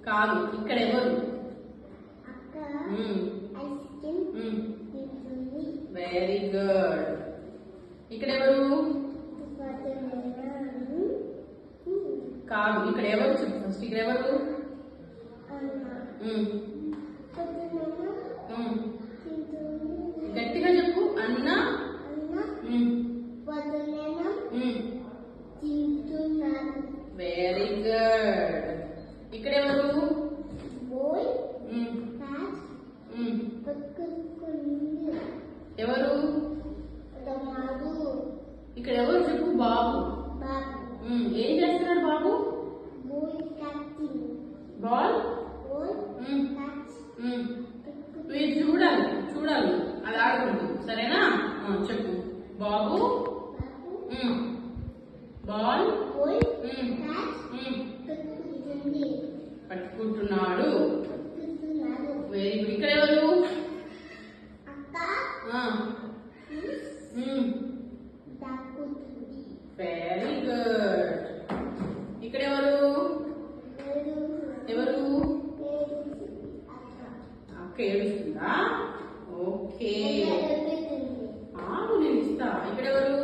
కాదు, ఇక్కడ ఎవరు? Very good. ఇక్కడ ఎవరు? కాదు, ఇక్కడ ఎవరు చెప్పు ఫస్ట్. ఇక్కడ ఎవరు? గట్టిగా చెప్పు. అన్న. Very good. ఇక్కడ ఎవరు? ఎవరు? ఇక్కడ ఎవరు చెప్పు. బాబు. ఏం చేస్తున్నాడు బాబు? బాల్. మీరు చూడాలి చూడాలి, అది ఆడుకుంటుంది. సరేనా? చెప్పు. బాబు బాల్ పట్టుకుంటున్నాడు. Very good. ఇక్కడ ఎవరు? Very good. ఇక్కడ ఎవరు? ఎవరు? అక్క ఏడుస్తుందా? ఓకే, ఆగు, నేను ఇస్తా. ఇక్కడ ఎవరు?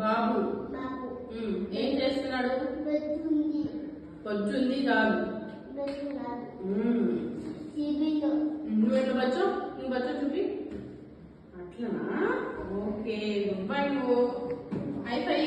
బాబు. ఏం చేస్తున్నాడు? పొద్దుంది కాదు. నువ్వు ఎట్లా బచ్చో? నువ్వు బచ్చో చూపి. అట్లనా? Okay, good bye. నువ్వు హై ఫై.